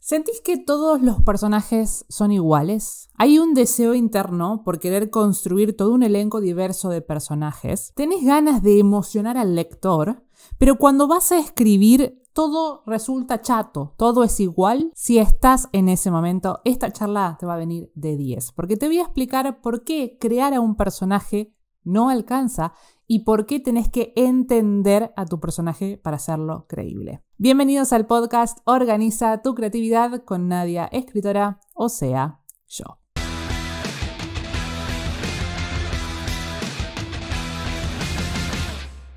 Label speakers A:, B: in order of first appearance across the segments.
A: ¿Sentís que todos los personajes son iguales? ¿Hay un deseo interno por querer construir todo un elenco diverso de personajes? ¿Tenés ganas de emocionar al lector? Pero cuando vas a escribir, todo resulta chato, todo es igual. Si estás en ese momento, esta charla te va a venir de 10, porque te voy a explicar por qué crear a un personaje no alcanza y por qué tenés que entender a tu personaje para hacerlo creíble. Bienvenidos al podcast Organiza tu creatividad con Nadia, escritora, o sea, yo.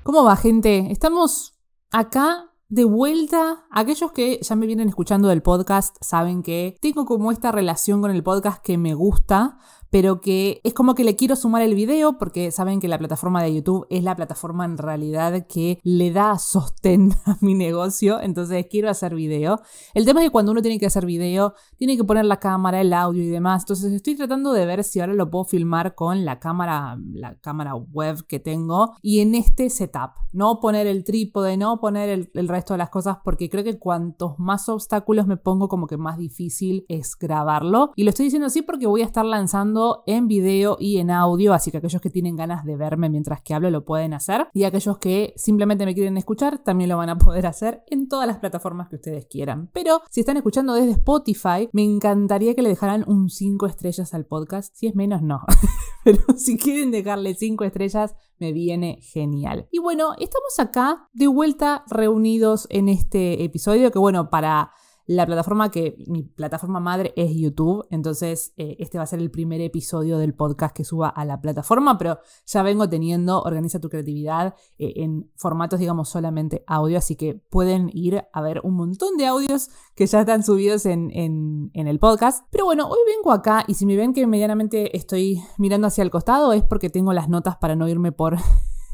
A: ¿Cómo va, gente? Estamos acá de vuelta. Aquellos que ya me vienen escuchando del podcast saben que tengo como esta relación con el podcast que me gusta, pero que es como que le quiero sumar el video porque saben que la plataforma de YouTube es la plataforma en realidad que le da sostén a mi negocio, entonces quiero hacer video. El tema es que cuando uno tiene que hacer video, tiene que poner la cámara, el audio y demás, entonces estoy tratando de ver si ahora lo puedo filmar con la cámara web que tengo y en este setup, no poner el trípode, no poner el resto de las cosas, porque creo que cuantos más obstáculos me pongo, como que más difícil es grabarlo. Y lo estoy diciendo así porque voy a estar lanzando en video y en audio, así que aquellos que tienen ganas de verme mientras que hablo lo pueden hacer, y aquellos que simplemente me quieren escuchar también lo van a poder hacer en todas las plataformas que ustedes quieran. Pero si están escuchando desde Spotify, me encantaría que le dejaran un 5 estrellas al podcast. Si es menos, no. Pero si quieren dejarle 5 estrellas, me viene genial. Y bueno, estamos acá de vuelta reunidos en este episodio que, bueno, para la plataforma mi plataforma madre es YouTube, entonces este va a ser el primer episodio del podcast que suba a la plataforma, pero ya vengo teniendo Organiza tu creatividad en formatos, digamos, solamente audio, así que pueden ir a ver un montón de audios que ya están subidos en el podcast. Pero bueno, hoy vengo acá y si me ven que medianamente estoy mirando hacia el costado es porque tengo las notas para no irme por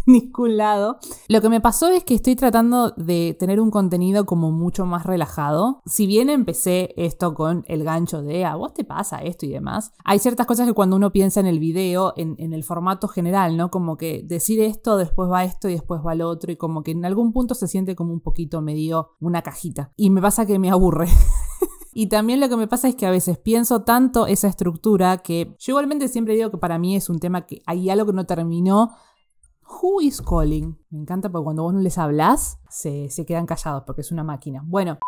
A: ningún lado. Lo que me pasó es que estoy tratando de tener un contenido como mucho más relajado. Si bien empecé esto con el gancho de a vos te pasa esto y demás, hay ciertas cosas que cuando uno piensa en el video, en el formato general, ¿no? Como que decir esto, después va esto y después va lo otro, y como que en algún punto se siente como un poquito medio una cajita. Y me pasa que me aburre. Y también lo que me pasa es que a veces pienso tanto esa estructura que yo igualmente siempre digo que para mí es un tema que hay algo que no terminó. Who is calling? Me encanta porque cuando vos no les hablás, se quedan callados porque es una máquina. Bueno,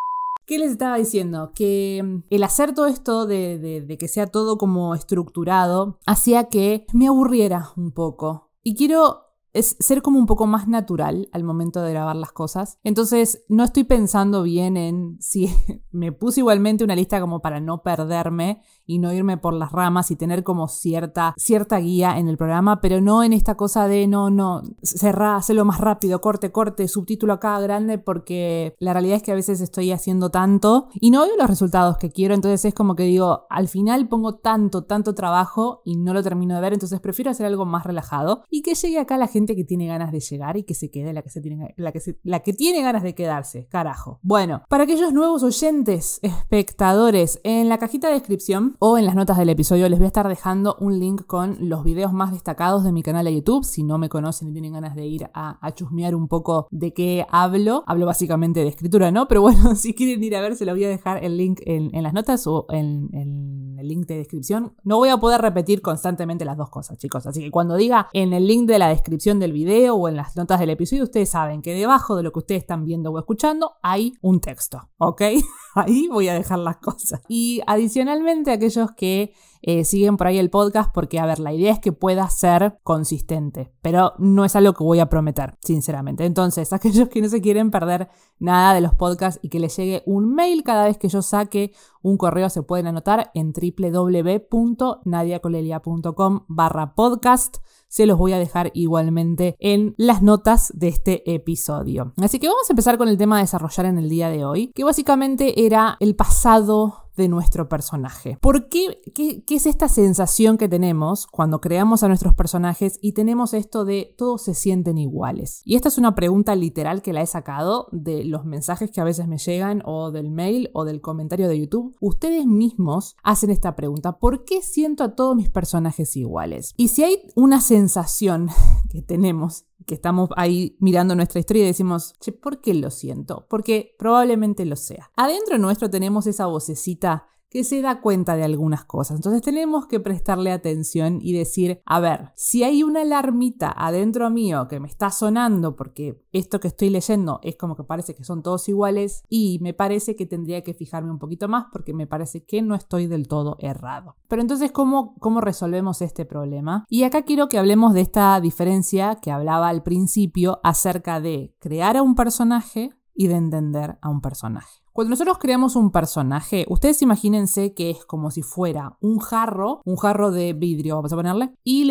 A: ¿qué les estaba diciendo? Que el hacer todo esto de que sea todo como estructurado hacía que me aburriera un poco. Y quiero ser como un poco más natural al momento de grabar las cosas. Entonces no estoy pensando bien en si me puse igualmente una lista como para no perderme y no irme por las ramas y tener como cierta guía en el programa, pero no en esta cosa de no, cerrá, hacelo más rápido, corte, subtítulo acá grande, porque la realidad es que a veces estoy haciendo tanto y no veo los resultados que quiero, entonces es como que digo, al final pongo tanto trabajo y no lo termino de ver, entonces prefiero hacer algo más relajado y que llegue acá la gente que tiene ganas de llegar y que se quede la que tiene ganas de quedarse, carajo. Bueno, para aquellos nuevos oyentes, espectadores, en la cajita de descripción o en las notas del episodio les voy a estar dejando un link con los videos más destacados de mi canal de YouTube. Si no me conocen y tienen ganas de ir a chusmear un poco de qué hablo básicamente de escritura, ¿no? Pero bueno, si quieren ir a ver, se los voy a dejar el link en las notas o en el link de descripción. No voy a poder repetir constantemente las dos cosas, chicos, así que cuando diga en el link de la descripción del video o en las notas del episodio, ustedes saben que debajo de lo que ustedes están viendo o escuchando hay un texto, ¿ok? Ahí voy a dejar las cosas. Y adicionalmente, aquellos que siguen por ahí el podcast, porque a ver, la idea es que pueda ser consistente, pero no es algo que voy a prometer, sinceramente. Entonces, aquellos que no se quieren perder nada de los podcasts y que les llegue un mail cada vez que yo saque un correo, se pueden anotar en www.nadiacolelia.com/podcast. Se los voy a dejar igualmente en las notas de este episodio. Así que vamos a empezar con el tema a desarrollar en el día de hoy, que básicamente era el pasado de nuestro personaje. ¿Por qué? ¿Qué es esta sensación que tenemos cuando creamos a nuestros personajes y tenemos esto de todos se sienten iguales? Y esta es una pregunta literal que la he sacado de los mensajes que a veces me llegan o del mail o del comentario de YouTube. Ustedes mismos hacen esta pregunta: ¿por qué siento a todos mis personajes iguales? Y si hay una sensación que tenemos que estamos ahí mirando nuestra historia y decimos, che, ¿por qué lo siento? Porque probablemente lo sea. Adentro nuestro tenemos esa vocecita que se da cuenta de algunas cosas. Entonces tenemos que prestarle atención y decir, a ver, si hay una alarmita adentro mío que me está sonando porque esto que estoy leyendo es como que parece que son todos iguales y me parece que tendría que fijarme un poquito más porque me parece que no estoy del todo errado. Pero entonces, ¿cómo resolvemos este problema? Y acá quiero que hablemos de esta diferencia que hablaba al principio acerca de crear a un personaje y de entender a un personaje. Cuando nosotros creamos un personaje, ustedes imagínense que es como si fuera un jarro de vidrio, vamos a ponerle, y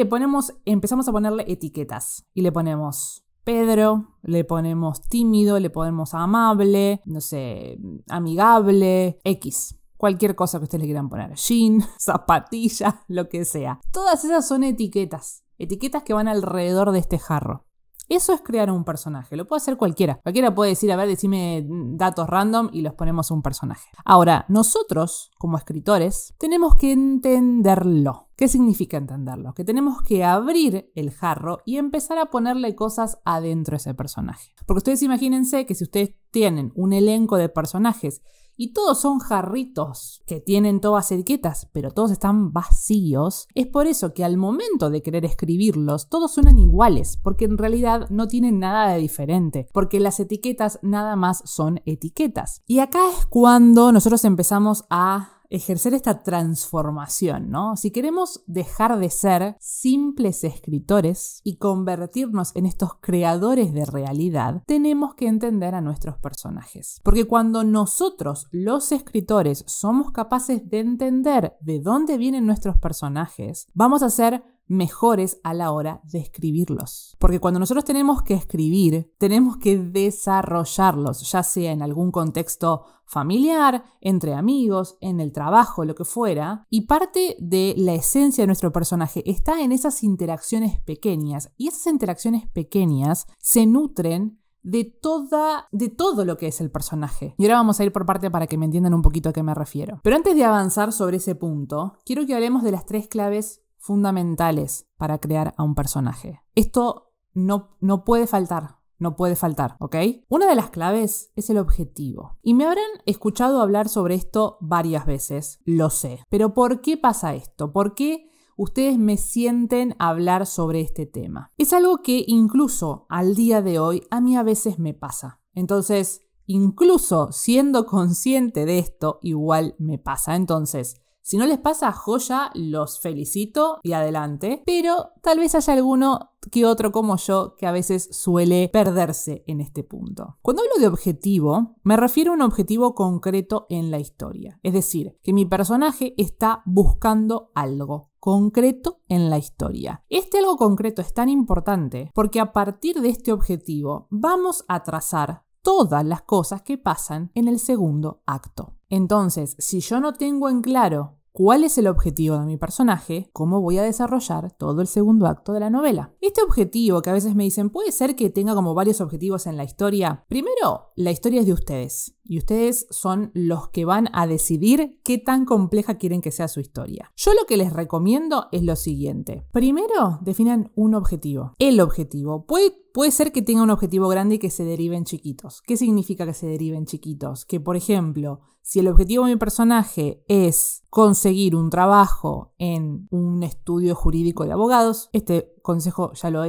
A: empezamos a ponerle etiquetas. Y le ponemos Pedro, le ponemos tímido, le ponemos amable, no sé, amigable, X. Cualquier cosa que ustedes le quieran poner. Jean, zapatilla, lo que sea. Todas esas son etiquetas. Etiquetas que van alrededor de este jarro. Eso es crear un personaje, lo puede hacer cualquiera. Cualquiera puede decir, a ver, decime datos random y los ponemos a un personaje. Ahora, nosotros, como escritores, tenemos que entenderlo. ¿Qué significa entenderlo? Que tenemos que abrir el jarro y empezar a ponerle cosas adentro de ese personaje. Porque ustedes imagínense que si ustedes tienen un elenco de personajes y todos son jarritos que tienen todas etiquetas, pero todos están vacíos, es por eso que al momento de querer escribirlos, todos suenan iguales, porque en realidad no tienen nada de diferente, porque las etiquetas nada más son etiquetas. Y acá es cuando nosotros empezamos a ejercer esta transformación, ¿no? Si queremos dejar de ser simples escritores y convertirnos en estos creadores de realidad, tenemos que entender a nuestros personajes. Porque cuando nosotros, los escritores, somos capaces de entender de dónde vienen nuestros personajes, vamos a ser mejores a la hora de escribirlos. Porque cuando nosotros tenemos que escribir, tenemos que desarrollarlos, ya sea en algún contexto familiar, entre amigos, en el trabajo, lo que fuera. Y parte de la esencia de nuestro personaje está en esas interacciones pequeñas. Y esas interacciones pequeñas se nutren de todo lo que es el personaje. Y ahora vamos a ir por parte para que me entiendan un poquito a qué me refiero. Pero antes de avanzar sobre ese punto, quiero que hablemos de las 3 claves fundamentales para crear a un personaje. Esto no puede faltar. No puede faltar, ¿ok? Una de las claves es el objetivo. Y me habrán escuchado hablar sobre esto varias veces, lo sé. Pero ¿por qué pasa esto? ¿Por qué ustedes me sienten hablar sobre este tema? Es algo que incluso al día de hoy a mí a veces me pasa. Entonces, incluso siendo consciente de esto, igual me pasa. Entonces, si no les pasa, joya, los felicito y adelante. Pero tal vez haya alguno que otro como yo que a veces suele perderse en este punto. Cuando hablo de objetivo, me refiero a un objetivo concreto en la historia. Es decir, que mi personaje está buscando algo concreto en la historia. Este algo concreto es tan importante porque a partir de este objetivo vamos a trazar todas las cosas que pasan en el segundo acto. Entonces, si yo no tengo en claro cuál es el objetivo de mi personaje, ¿cómo voy a desarrollar todo el segundo acto de la novela? Este objetivo, que a veces me dicen, puede ser que tenga como varios objetivos en la historia. Primero, la historia es de ustedes. Y ustedes son los que van a decidir qué tan compleja quieren que sea su historia. Yo lo que les recomiendo es lo siguiente. Primero, definan un objetivo. El objetivo. Puede ser que tenga un objetivo grande y que se derive en chiquitos. ¿Qué significa que se derive en chiquitos? Que, por ejemplo, si el objetivo de mi personaje es conseguir un trabajo en un estudio jurídico de abogados, este ejemplo ya lo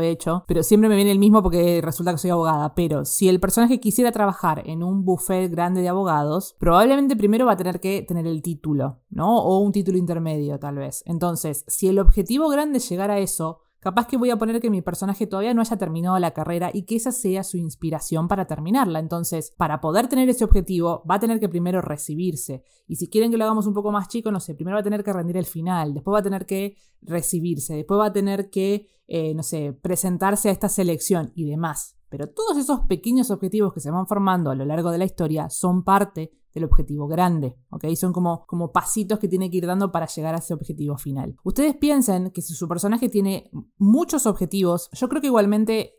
A: he hecho, pero siempre me viene el mismo porque resulta que soy abogada. Pero si el personaje quisiera trabajar en un buffet grande de abogados, probablemente primero va a tener que tener el título, ¿no? O un título intermedio, tal vez. Entonces, si el objetivo grande es llegar a eso, capaz que voy a poner que mi personaje todavía no haya terminado la carrera y que esa sea su inspiración para terminarla. Entonces, para poder tener ese objetivo, va a tener que primero recibirse. Y si quieren que lo hagamos un poco más chico, no sé, primero va a tener que rendir el final, después va a tener que recibirse, después va a tener que, presentarse a esta selección y demás. Pero todos esos pequeños objetivos que se van formando a lo largo de la historia son parte del objetivo grande, ¿ok? Son como pasitos que tiene que ir dando para llegar a ese objetivo final. Ustedes piensen que si su personaje tiene muchos objetivos, yo creo que igualmente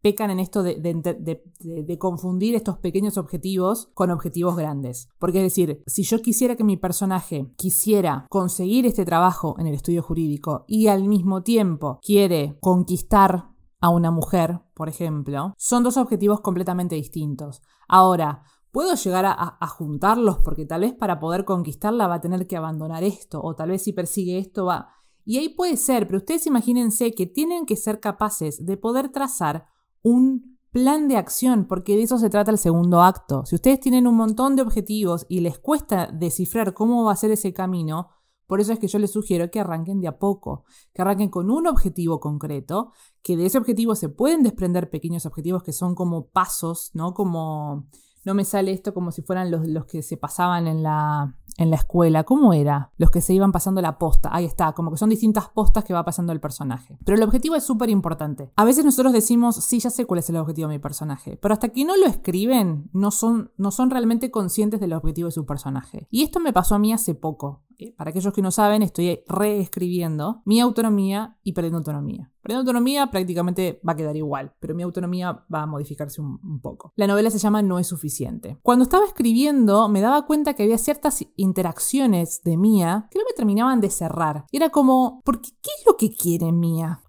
A: pecan en esto de confundir estos pequeños objetivos con objetivos grandes. Porque es decir, si yo quisiera que mi personaje quisiera conseguir este trabajo en el estudio jurídico y al mismo tiempo quiere conquistar a una mujer, por ejemplo, son dos objetivos completamente distintos. Ahora, puedo llegar a juntarlos porque tal vez para poder conquistarla va a tener que abandonar esto, o tal vez si persigue esto va... Y ahí puede ser, pero ustedes imagínense que tienen que ser capaces de poder trazar un plan de acción, porque de eso se trata el segundo acto. Si ustedes tienen un montón de objetivos y les cuesta descifrar cómo va a ser ese camino, por eso es que yo les sugiero que arranquen de a poco, que arranquen con un objetivo concreto, que de ese objetivo se pueden desprender pequeños objetivos que son como pasos, ¿no? Como... No me sale esto como si fueran los que se pasaban en la escuela. ¿Cómo era? Los que se iban pasando la posta. Ahí está, como que son distintas postas que va pasando el personaje. Pero el objetivo es súper importante. A veces nosotros decimos, sí, ya sé cuál es el objetivo de mi personaje. Pero hasta que no lo escriben, no son realmente conscientes del objetivo de su personaje. Y esto me pasó a mí hace poco. Para aquellos que no saben, estoy reescribiendo Mi autonomía y Perdiendo autonomía. Perdiendo autonomía prácticamente va a quedar igual, pero Mi autonomía va a modificarse un poco. La novela se llama No es suficiente. Cuando estaba escribiendo me daba cuenta que había ciertas interacciones de Mía que no me terminaban de cerrar. Y era como, ¿qué es lo que quiere Mía?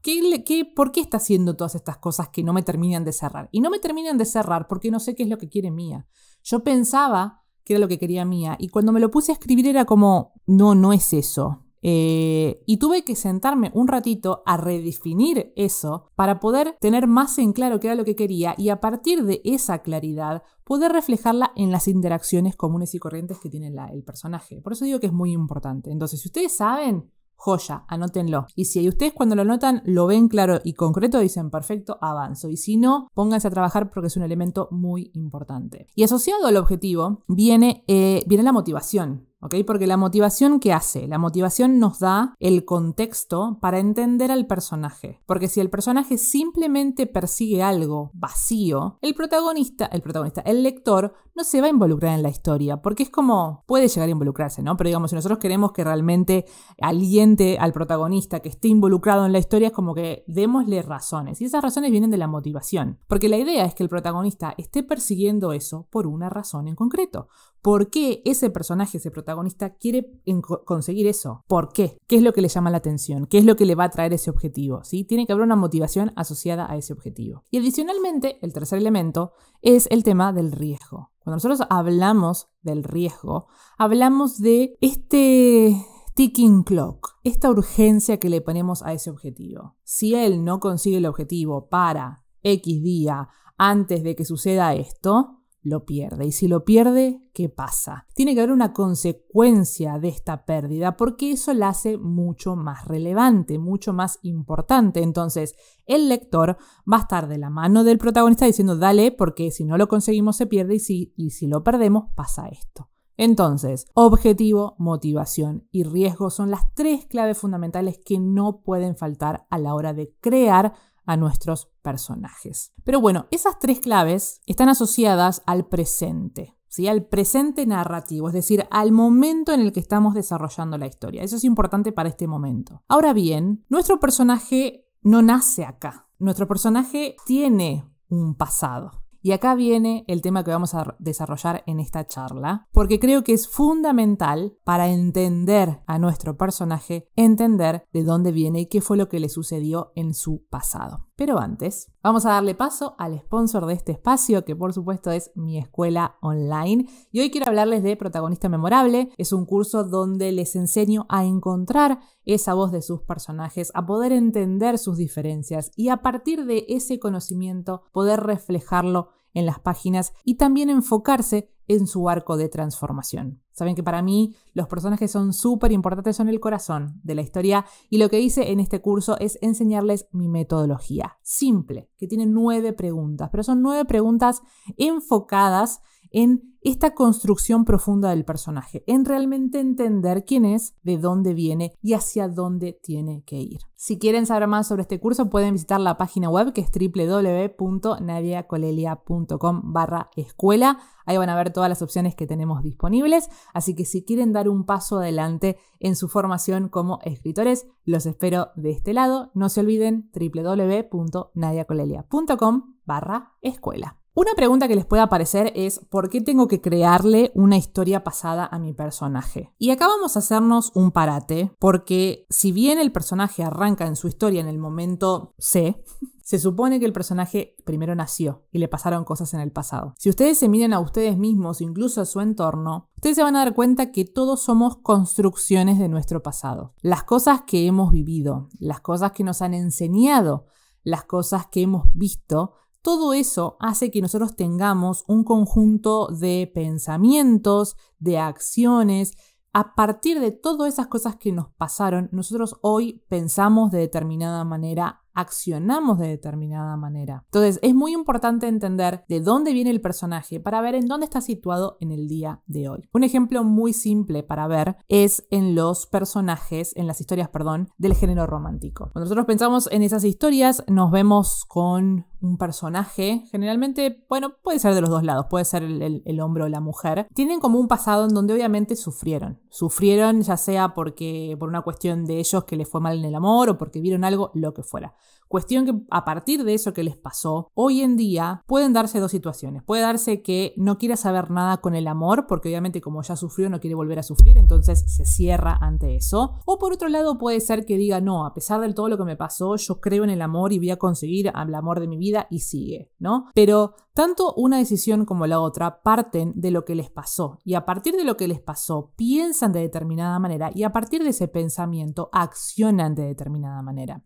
A: ¿Por qué está haciendo todas estas cosas que no me terminan de cerrar? Y no me terminan de cerrar porque no sé qué es lo que quiere Mía. Yo pensaba que era lo que quería Mía, y cuando me lo puse a escribir era como, no es eso. Y tuve que sentarme un ratito a redefinir eso para poder tener más en claro qué era lo que quería y a partir de esa claridad poder reflejarla en las interacciones comunes y corrientes que tiene el personaje. Por eso digo que es muy importante. Entonces, si ustedes saben, joya, anótenlo. Y si ustedes cuando lo anotan lo ven claro y concreto, dicen perfecto, avanzo. Y si no, pónganse a trabajar porque es un elemento muy importante. Y asociado al objetivo viene la motivación. ¿Ok? Porque la motivación, ¿qué hace? La motivación nos da el contexto para entender al personaje. Porque si el personaje simplemente persigue algo vacío, el lector no se va a involucrar en la historia. Porque es como, puede llegar a involucrarse, ¿no? Pero digamos, si nosotros queremos que realmente aliente al protagonista, que esté involucrado en la historia, es como que démosle razones. Y esas razones vienen de la motivación. Porque la idea es que el protagonista esté persiguiendo eso por una razón en concreto. ¿Por qué ese personaje, ese protagonista, quiere conseguir eso? ¿Por qué? ¿Qué es lo que le llama la atención? ¿Qué es lo que le va a traer ese objetivo? ¿Sí? Tiene que haber una motivación asociada a ese objetivo. Y adicionalmente, el tercer elemento es el tema del riesgo. Cuando nosotros hablamos del riesgo, hablamos de este ticking clock, esta urgencia que le ponemos a ese objetivo. Si él no consigue el objetivo para X día antes de que suceda esto, lo pierde. Y si lo pierde, ¿qué pasa? Tiene que haber una consecuencia de esta pérdida porque eso la hace mucho más relevante, mucho más importante. Entonces, el lector va a estar de la mano del protagonista diciendo, dale, porque si no lo conseguimos se pierde y si lo perdemos pasa esto. Entonces, objetivo, motivación y riesgo son las tres claves fundamentales que no pueden faltar a la hora de crear a nuestros personajes. Pero bueno, esas tres claves están asociadas al presente, ¿sí? Al presente narrativo, es decir, al momento en el que estamos desarrollando la historia. Eso es importante para este momento. Ahora bien, nuestro personaje no nace acá. Nuestro personaje tiene un pasado. Y acá viene el tema que vamos a desarrollar en esta charla, porque creo que es fundamental para entender a nuestro personaje, entender de dónde viene y qué fue lo que le sucedió en su pasado. Pero antes, vamos a darle paso al sponsor de este espacio, que por supuesto es mi escuela online. Y hoy quiero hablarles de Protagonista Memorable. Es un curso donde les enseño a encontrar esa voz de sus personajes, a poder entender sus diferencias y a partir de ese conocimiento poder reflejarlo en las páginas y también enfocarse en su arco de transformación. Saben que para mí los personajes son súper importantes, son el corazón de la historia y lo que hice en este curso es enseñarles mi metodología simple, que tiene 9 preguntas, pero son 9 preguntas enfocadas en esta construcción profunda del personaje, en realmente entender quién es, de dónde viene y hacia dónde tiene que ir. Si quieren saber más sobre este curso, pueden visitar la página web que es www.nadiacolelia.com/escuela. Ahí van a ver todas las opciones que tenemos disponibles. Así que si quieren dar un paso adelante en su formación como escritores, los espero de este lado. No se olviden www.nadiacolelia.com/escuela. Una pregunta que les puede aparecer es ¿por qué tengo que crearle una historia pasada a mi personaje? Y acá vamos a hacernos un parate, porque si bien el personaje arranca en su historia en el momento C, se supone que el personaje primero nació y le pasaron cosas en el pasado. Si ustedes se miran a ustedes mismos, incluso a su entorno, ustedes se van a dar cuenta que todos somos construcciones de nuestro pasado. Las cosas que hemos vivido, las cosas que nos han enseñado, las cosas que hemos visto, todo eso hace que nosotros tengamos un conjunto de pensamientos, de acciones. A partir de todas esas cosas que nos pasaron, nosotros hoy pensamos de determinada manera, accionamos de determinada manera. Entonces, es muy importante entender de dónde viene el personaje para ver en dónde está situado en el día de hoy. Un ejemplo muy simple para ver es en los personajes, en las historias, del género romántico. Cuando nosotros pensamos en esas historias, nos vemos con un personaje, generalmente, puede ser de los dos lados, puede ser el hombre o la mujer. Tienen como un pasado en donde obviamente sufrieron. Sufrieron ya sea por una cuestión de ellos que les fue mal en el amor o porque vieron algo, lo que fuera. Cuestión que a partir de eso que les pasó, hoy en día pueden darse dos situaciones. Puede darse que no quiera saber nada con el amor, porque obviamente como ya sufrió no quiere volver a sufrir, entonces se cierra ante eso. O por otro lado puede ser que diga, no, a pesar de todo lo que me pasó, yo creo en el amor y voy a conseguir el amor de mi vida y sigue, ¿no? Pero tanto una decisión como la otra parten de lo que les pasó y a partir de lo que les pasó piensan de determinada manera y a partir de ese pensamiento accionan de determinada manera.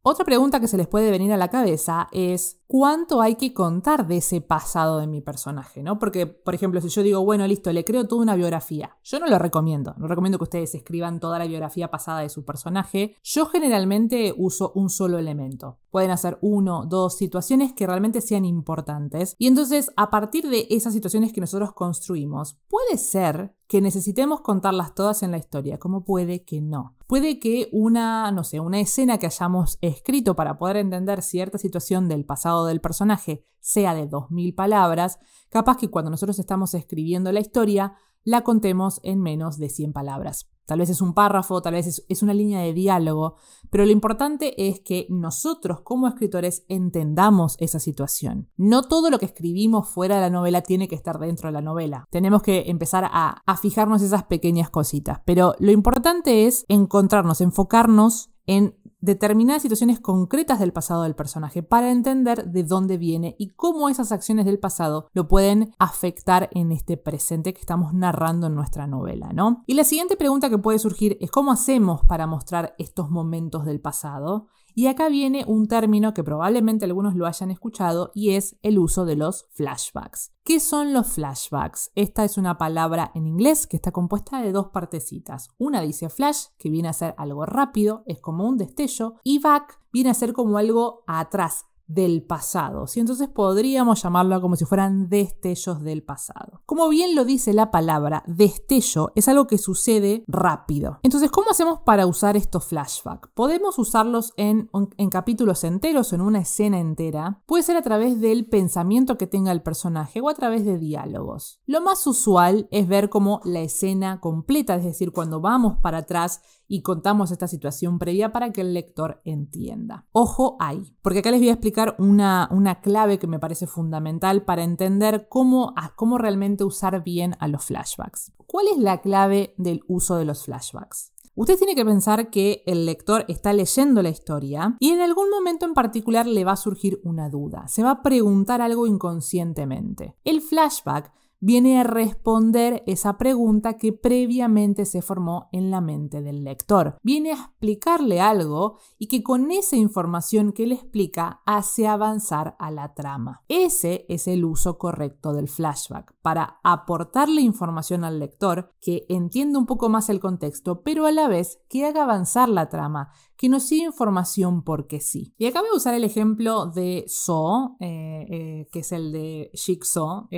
A: Otra pregunta que se les puede venir a la cabeza es ¿cuánto hay que contar de ese pasado de mi personaje? ¿No? Porque, por ejemplo, si yo digo, bueno, listo, le creo toda una biografía, yo no lo recomiendo. No recomiendo que ustedes escriban toda la biografía pasada de su personaje. Yo generalmente uso un solo elemento. Pueden hacer 1, 2 situaciones que realmente sean importantes. Y entonces, a partir de esas situaciones que nosotros construimos, puede ser que necesitemos contarlas todas en la historia, como puede que no. Puede que una escena que hayamos escrito para poder entender cierta situación del pasado del personaje sea de 2000 palabras, capaz que cuando nosotros estamos escribiendo la historia, la contemos en menos de 100 palabras. Tal vez es un párrafo, tal vez es una línea de diálogo, pero lo importante es que nosotros como escritores entendamos esa situación. No todo lo que escribimos fuera de la novela tiene que estar dentro de la novela. Tenemos que empezar a fijarnos esas pequeñas cositas, pero lo importante es enfocarnos en determinadas situaciones concretas del pasado del personaje para entender de dónde viene y cómo esas acciones del pasado lo pueden afectar en este presente que estamos narrando en nuestra novela, ¿no? Y la siguiente pregunta que puede surgir es ¿cómo hacemos para mostrar estos momentos del pasado? Y acá viene un término que probablemente algunos lo hayan escuchado y es el uso de los flashbacks. ¿Qué son los flashbacks? Esta es una palabra en inglés que está compuesta de dos partecitas. Una dice flash, que viene a ser algo rápido, es como un destello, y back viene a ser como algo atrás, del pasado, ¿sí? Entonces podríamos llamarlo como si fueran destellos del pasado. Como bien lo dice la palabra, destello es algo que sucede rápido. Entonces, ¿cómo hacemos para usar estos flashbacks? Podemos usarlos en capítulos enteros o en una escena entera. Puede ser a través del pensamiento que tenga el personaje o a través de diálogos. Lo más usual es ver como la escena completa, es decir, cuando vamos para atrás y contamos esta situación previa para que el lector entienda. Ojo ahí, porque acá les voy a explicar una clave que me parece fundamental para entender cómo realmente usar bien a los flashbacks. ¿Cuál es la clave del uso de los flashbacks? Usted tiene que pensar que el lector está leyendo la historia y en algún momento en particular le va a surgir una duda. Se va a preguntar algo inconscientemente. El flashback viene a responder esa pregunta que previamente se formó en la mente del lector. Viene a explicarle algo y que con esa información que le explica hace avanzar a la trama. Ese es el uso correcto del flashback, para aportarle información al lector que entienda un poco más el contexto, pero a la vez que haga avanzar la trama, que nos siga información porque sí. Y acá voy a usar el ejemplo de Saw, que es el de Jigsaw,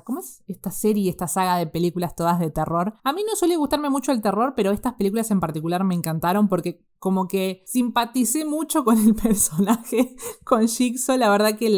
A: ¿cómo ¿cómo es esta serie, esta saga de películas todas de terror? A mí no suele gustarme mucho el terror, pero estas películas en particular me encantaron porque como que simpaticé mucho con el personaje, con Jigsaw. La verdad que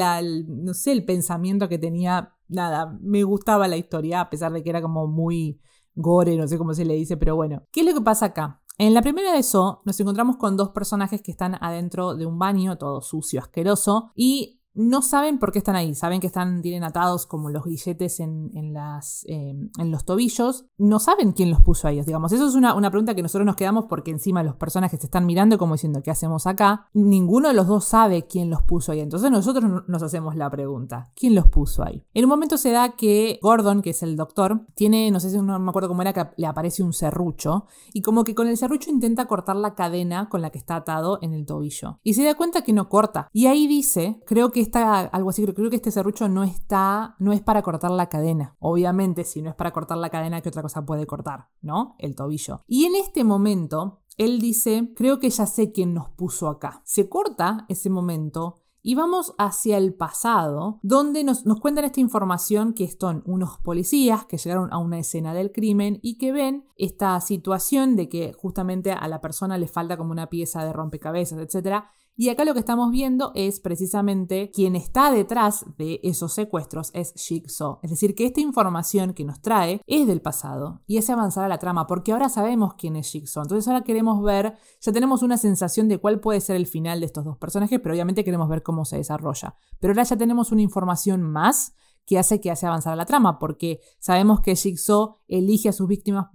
A: no sé, el pensamiento que tenía, nada, me gustaba la historia, a pesar de que era como muy gore, no sé cómo se le dice, pero bueno. ¿Qué es lo que pasa acá? En la primera de Saw nos encontramos con dos personajes que están adentro de un baño, todo sucio, asqueroso, y no saben por qué están ahí. Saben que tienen atados como los grilletes en los tobillos. No saben quién los puso ahí, digamos. Eso es una pregunta que nosotros nos quedamos porque encima los personajes se están mirando como diciendo ¿qué hacemos acá? Ninguno de los dos sabe quién los puso ahí. Entonces nosotros nos hacemos la pregunta, ¿quién los puso ahí? En un momento se da que Gordon, que es el doctor, tiene, no sé si no me acuerdo cómo era, que le aparece un serrucho y como que con el serrucho intenta cortar la cadena con la que está atado en el tobillo. Y se da cuenta que no corta. Y ahí dice, creo que algo así, creo que este serrucho no es para cortar la cadena. Obviamente, si no es para cortar la cadena, ¿qué otra cosa puede cortar? ¿No? El tobillo. Y en este momento, él dice, creo que ya sé quién nos puso acá. Se corta ese momento y vamos hacia el pasado, donde nos cuentan esta información que son unos policías que llegaron a una escena del crimen y que ven esta situación de que justamente a la persona le falta como una pieza de rompecabezas, etc. Y acá lo que estamos viendo es precisamente quien está detrás de esos secuestros es Jigsaw. Es decir, que esta información que nos trae es del pasado y hace avanzar a la trama, porque ahora sabemos quién es Jigsaw. Entonces ahora queremos ver, ya tenemos una sensación de cuál puede ser el final de estos dos personajes, pero obviamente queremos ver cómo se desarrolla. Pero ahora ya tenemos una información más que hace avanzar a la trama, porque sabemos que Jigsaw elige a sus víctimas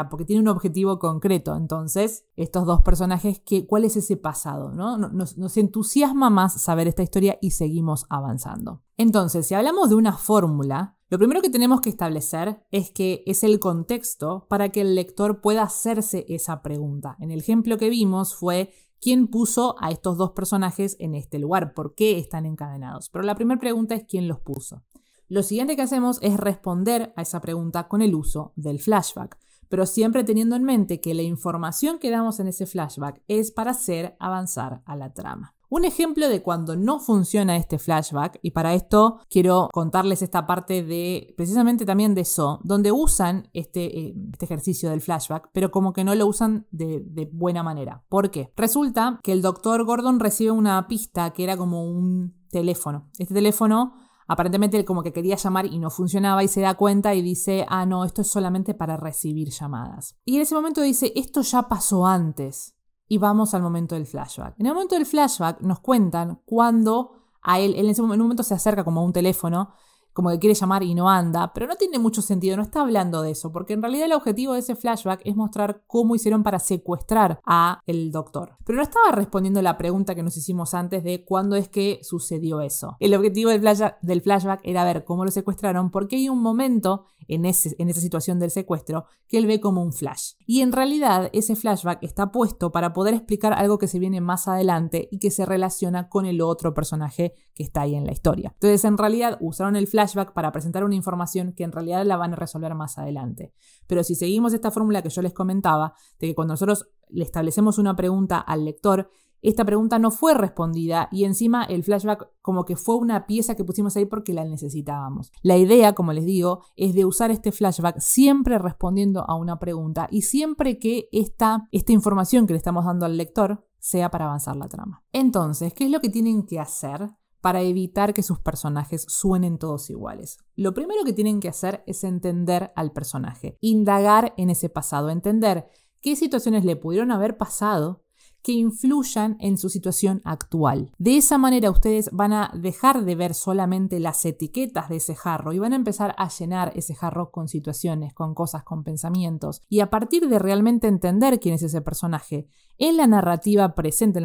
A: porque tiene un objetivo concreto. Entonces, estos dos personajes, ¿cuál es ese pasado? ¿No? Nos entusiasma más saber esta historia y seguimos avanzando. Entonces, si hablamos de una fórmula, lo primero que tenemos que establecer es que es el contexto para que el lector pueda hacerse esa pregunta. En el ejemplo que vimos fue ¿quién puso a estos dos personajes en este lugar? ¿Por qué están encadenados? Pero la primera pregunta es ¿quién los puso? Lo siguiente que hacemos es responder a esa pregunta con el uso del flashback, pero siempre teniendo en mente que la información que damos en ese flashback es para hacer avanzar a la trama. Un ejemplo de cuando no funciona este flashback, y para esto quiero contarles esta parte de, precisamente también de Saw, donde usan este ejercicio del flashback, pero como que no lo usan de buena manera. ¿Por qué? Resulta que el doctor Gordon recibe una pista que era como un teléfono. Este teléfono aparentemente él como que quería llamar y no funcionaba y se da cuenta y dice, no, esto es solamente para recibir llamadas. Y en ese momento dice, esto ya pasó antes. Y vamos al momento del flashback. En el momento del flashback nos cuentan cuando a él en un momento se acerca como a un teléfono, como que quiere llamar y no anda, pero no tiene mucho sentido, no está hablando de eso, porque en realidad el objetivo de ese flashback es mostrar cómo hicieron para secuestrar a el doctor. Pero no estaba respondiendo la pregunta que nos hicimos antes de cuándo es que sucedió eso. El objetivo del flashback era ver cómo lo secuestraron, porque hay un momento en esa situación del secuestro que él ve como un flash. Y en realidad ese flashback está puesto para poder explicar algo que se viene más adelante y que se relaciona con el otro personaje que está ahí en la historia. Entonces en realidad usaron el flashback para presentar una información que en realidad la van a resolver más adelante. Pero si seguimos esta fórmula que yo les comentaba, de que cuando nosotros le establecemos una pregunta al lector, esta pregunta no fue respondida y encima el flashback como que fue una pieza que pusimos ahí porque la necesitábamos. La idea, como les digo, es de usar este flashback siempre respondiendo a una pregunta y siempre que esta información que le estamos dando al lector sea para avanzar la trama. Entonces, ¿qué es lo que tienen que hacer para evitar que sus personajes suenen todos iguales? Lo primero que tienen que hacer es entender al personaje, indagar en ese pasado, entender qué situaciones le pudieron haber pasado que influyan en su situación actual. De esa manera ustedes van a dejar de ver solamente las etiquetas de ese jarro y van a empezar a llenar ese jarro con situaciones, con cosas, con pensamientos. Y a partir de realmente entender quién es ese personaje en la narrativa presente,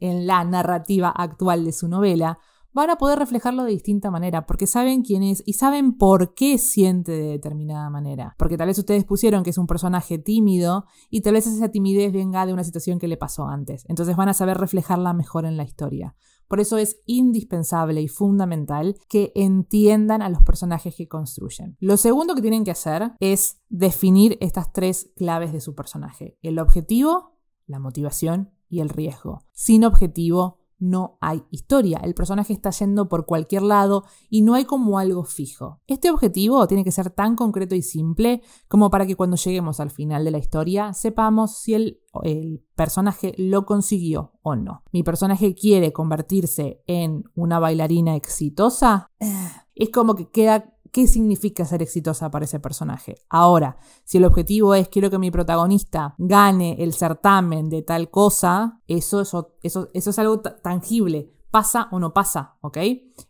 A: en la narrativa actual de su novela, van a poder reflejarlo de distinta manera, porque saben quién es y saben por qué siente de determinada manera. Porque tal vez ustedes pusieron que es un personaje tímido y tal vez esa timidez venga de una situación que le pasó antes. Entonces van a saber reflejarla mejor en la historia. Por eso es indispensable y fundamental que entiendan a los personajes que construyen. Lo segundo que tienen que hacer es definir estas tres claves de su personaje: el objetivo, la motivación y el riesgo. Sin objetivo no hay historia. El personaje está yendo por cualquier lado y no hay como algo fijo. Este objetivo tiene que ser tan concreto y simple como para que cuando lleguemos al final de la historia sepamos si el personaje lo consiguió o no. ¿Mi personaje quiere convertirse en una bailarina exitosa? Es como que queda... ¿Qué significa ser exitosa para ese personaje? Ahora, si el objetivo es quiero que mi protagonista gane el certamen de tal cosa, eso es algo tangible. ¿Pasa o no pasa? ¿Ok?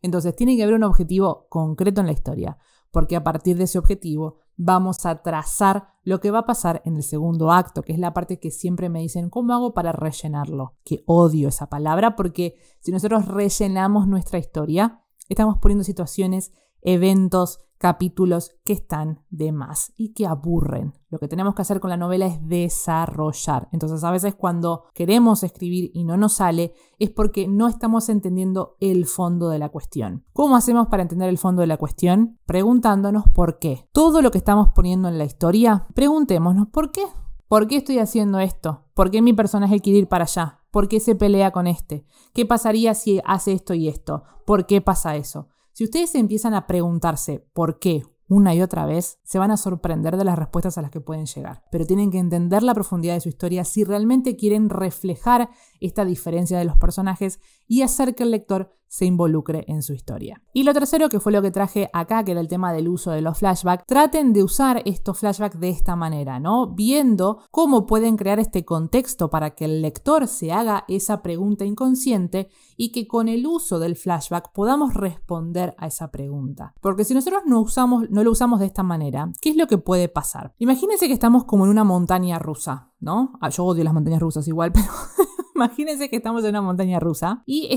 A: Entonces tiene que haber un objetivo concreto en la historia, porque a partir de ese objetivo vamos a trazar lo que va a pasar en el segundo acto, que es la parte que siempre me dicen, ¿cómo hago para rellenarlo? Que odio esa palabra, porque si nosotros rellenamos nuestra historia, estamos poniendo situaciones, eventos, capítulos que están de más y que aburren. Lo que tenemos que hacer con la novela es desarrollar. Entonces, a veces cuando queremos escribir y no nos sale, es porque no estamos entendiendo el fondo de la cuestión. ¿Cómo hacemos para entender el fondo de la cuestión? Preguntándonos por qué. Todo lo que estamos poniendo en la historia, preguntémonos ¿por qué? ¿Por qué estoy haciendo esto? ¿Por qué mi personaje quiere ir para allá? ¿Por qué se pelea con este? ¿Qué pasaría si hace esto y esto? ¿Por qué pasa eso? Si ustedes empiezan a preguntarse por qué una y otra vez, se van a sorprender de las respuestas a las que pueden llegar. Pero tienen que entender la profundidad de su historia si realmente quieren reflejar esta diferencia de los personajes y hacer que el lector se involucre en su historia. Y lo tercero, que fue lo que traje acá, que era el tema del uso de los flashbacks, traten de usar estos flashbacks de esta manera, ¿no? Viendo cómo pueden crear este contexto para que el lector se haga esa pregunta inconsciente y que con el uso del flashback podamos responder a esa pregunta. Porque si nosotros no lo usamos de esta manera, ¿qué es lo que puede pasar? Imagínense que estamos como en una montaña rusa, ¿no? Yo odio las montañas rusas igual, pero... Imagínense que estamos en una montaña rusa y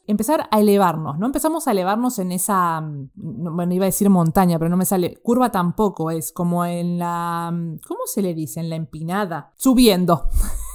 A: empezar a elevarnos, ¿no? Empezamos a elevarnos en esa, bueno, iba a decir montaña, pero no me sale, curva tampoco, es como en la, ¿cómo se le dice? En la empinada, subiendo.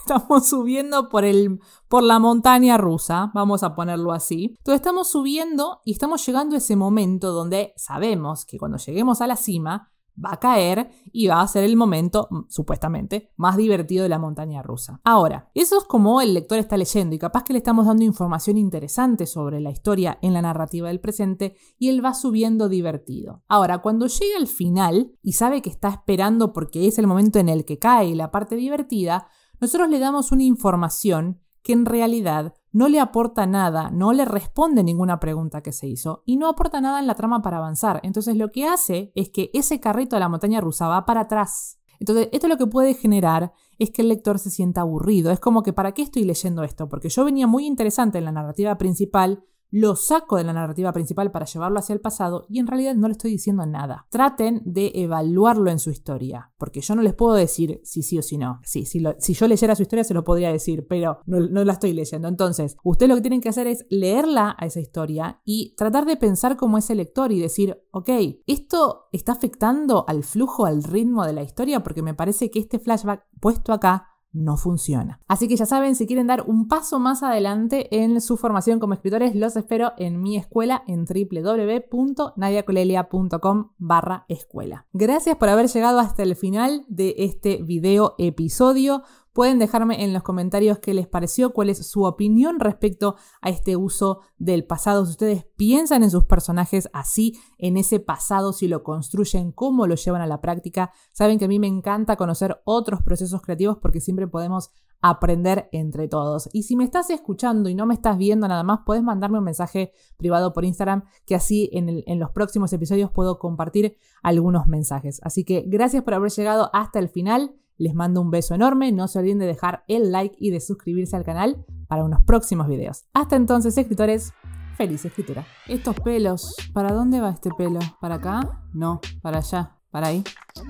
A: Estamos subiendo por la montaña rusa, vamos a ponerlo así. Entonces estamos subiendo y estamos llegando a ese momento donde sabemos que cuando lleguemos a la cima, va a caer y va a ser el momento, supuestamente, más divertido de la montaña rusa. Ahora, eso es como el lector está leyendo y capaz que le estamos dando información interesante sobre la historia en la narrativa del presente y él va subiendo divertido. Ahora, cuando llega al final y sabe que está esperando porque es el momento en el que cae la parte divertida, nosotros le damos una información que en realidad no le aporta nada, no le responde ninguna pregunta que se hizo y no aporta nada en la trama para avanzar. Entonces lo que hace es que ese carrito de la montaña rusa va para atrás. Entonces esto lo que puede generar es que el lector se sienta aburrido. Es como que ¿para qué estoy leyendo esto? Porque yo venía muy interesante en la narrativa principal, lo saco de la narrativa principal para llevarlo hacia el pasado y en realidad no le estoy diciendo nada. Traten de evaluarlo en su historia, porque yo no les puedo decir si sí o si no. Sí, si yo leyera su historia se lo podría decir, pero no la estoy leyendo. Entonces, ustedes lo que tienen que hacer es leerla a esa historia y tratar de pensar como ese lector y decir, ok, ¿esto está afectando al flujo, al ritmo de la historia? Porque me parece que este flashback puesto acá no funciona. Así que ya saben, si quieren dar un paso más adelante en su formación como escritores, los espero en mi escuela en www.nadiacolelia.com/escuela. Gracias por haber llegado hasta el final de este video episodio. Pueden dejarme en los comentarios qué les pareció, cuál es su opinión respecto a este uso del pasado. Si ustedes piensan en sus personajes así, en ese pasado, si lo construyen, cómo lo llevan a la práctica. Saben que a mí me encanta conocer otros procesos creativos porque siempre podemos aprender entre todos. Y si me estás escuchando y no me estás viendo nada más, puedes mandarme un mensaje privado por Instagram, que así en los próximos episodios puedo compartir algunos mensajes. Así que gracias por haber llegado hasta el final. Les mando un beso enorme, no se olviden de dejar el like y de suscribirse al canal para unos próximos videos. Hasta entonces, escritores, feliz escritura. Estos pelos, ¿para dónde va este pelo? ¿Para acá? No, para allá, para ahí.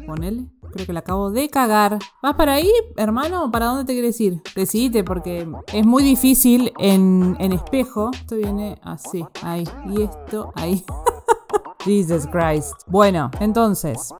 A: Ponele, creo que la acabo de cagar. ¿Vas para ahí, hermano? ¿Para dónde te quieres ir? Decidite porque es muy difícil en espejo. Esto viene así, ahí, y esto ahí. Jesus Christ. Bueno, entonces,